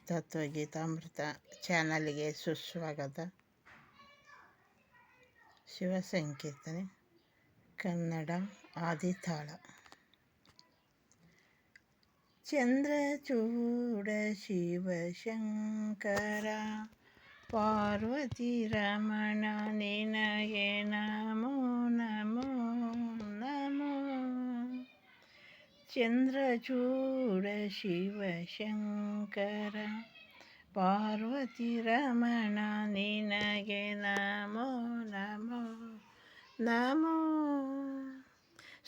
ತತ್ವಗೀತಾಮೃತ ಚಾನಲ್ಗೆ ಸುಸ್ವಾಗತ. ಶಿವಸಂಕೀರ್ತನೆ ಕನ್ನಡ ಆದಿತಾಳ. ಚಂದ್ರಚೂಡ ಶಿವಶಂಕರ ಪಾರ್ವತಿ ರಮಣ ನಿನಗೆ ನಮೋ ನಮೋ ನಮೋ. ಚಂದ್ರಚೂಡ ಶಿವಶಂಕರ ಪಾರ್ವತಿ ರಮಣ ನಿನಗೆ ನಮೋ ನಮೋ ನಮೋ.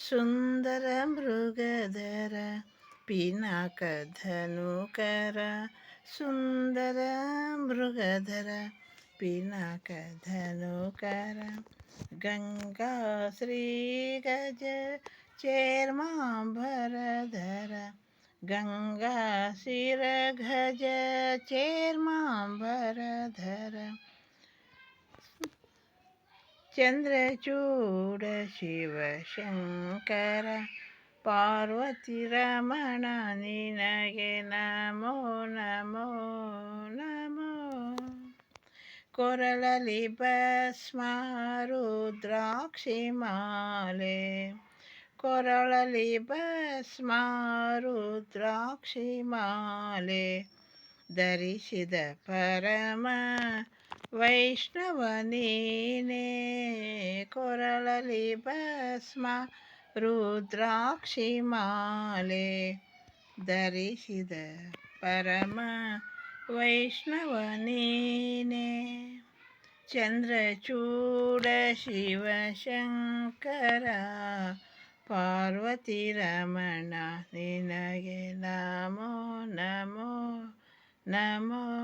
ಸುಂದರ ಮೃಗಧರ ಪಿನಾಕಧನುಕರ ಸುಂದರ ಮೃಗಧರ ಪಿನಾಕಧನುಕರ ಗಂಗಾ ಶ್ರೀ ಗಜ ಚೇರ್ಮಾಂಬರಧರ ಗಂಗಾ ಶಿರ ಗಜ ಚೇರ್ಮಾಂಬರಧರ. ಚಂದ್ರಚೂಡ ಶಿವಶಂಕರ ಪಾರ್ವತಿ ರಮಣ ನಿನಗೆ ನಮೋ ನಮೋ ನಮೋ. ಕೊರಳಲಿ ಭಸ್ಮ ರುದ್ರಾಕ್ಷಿ ಮಾಲೆ ಕೊರಳಲಿ ಭಸ್ಮ ರುದ್ರಾಕ್ಷಿ ಮಾಲೆ ಧರಿಸಿದ ಪರಮ ವೈಷ್ಣವ ನೀನೇ. ಕೊರಳಲಿ ಭಸ್ಮ ರುದ್ರಾಕ್ಷಿ ಮಾಲೆ ಧರಿಸಿದ ಪರಮ ವೈಷ್ಣವ ನೀನೇ. ಚಂದ್ರಚೂಡ ಶಿವಶಂಕರ ಪಾರ್ವತಿ ರಮಣ ನಿನಗೆ ನಮೋ ನಮೋ ನಮೋ.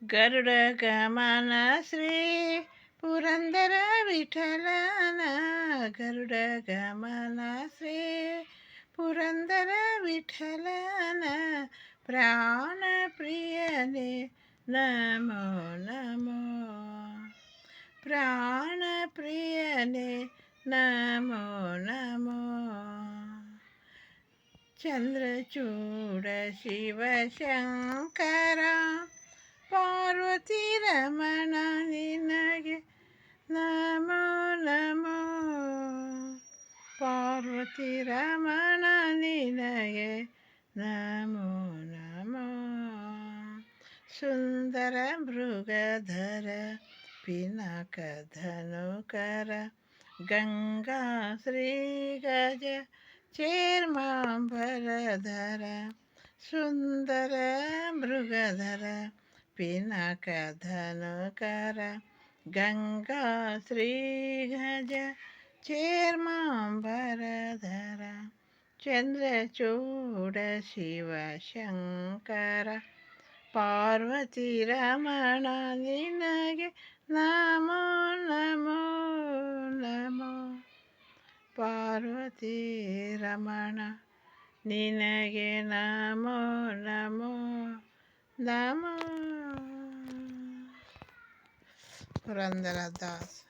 ಗರುಡ ಗಮನ ಶ್ರೀ ಪುರಂದರ ವಿಠಲನ ಗರುಡ ಗಮನ ಶ್ರೀ ಪುರಂದರ ವಿಠಲನ ಪ್ರಾಣ ಪ್ರಿಯನೇ ನಮೋ ನಮೋ. ಪ್ರಾಣ ಪ್ರಿಯನೇ ನಮೋ ನಮೋ. ಚಂದ್ರಚೂಡ ಶಿವಶಂಕರ ಪಾರ್ವತಿ ರಮಣ ನಿನಗೆ ನಮೋ ನಮೋ. ಪಾರ್ವತಿ ರಮಣ ನಿನಗೆ ನಮೋ ನಮೋ. ಸುಂದರ ಮೃಗಧರ ಪಿನಾಕಧನುಕರ ಗಂಗಾ ಶ್ರೀ ಗಜ ಚೇರ್ಮಾಂಬರಧರ ಸುಂದರ ಮೃಗಧರ ಪಿನಾಕಧನುಕರ ಗಂಗಾ ಶ್ರೀ ಗಜ ಚೇರ್ಮಾಂಬರಧರ. ಚಂದ್ರಚೂಡ ಶಿವಶಂಕರ ಪಾರ್ವತಿ ರಮಣ ನಿನಗೆ ನಮೋ ನಮೋ ನಮೋ. ಪಾರ್ವತಿ ರಮಣ ನಿನಗೆ ನಮೋ ನಮೋ ನಮೋ. ಪುರಂದರದಾಸ್.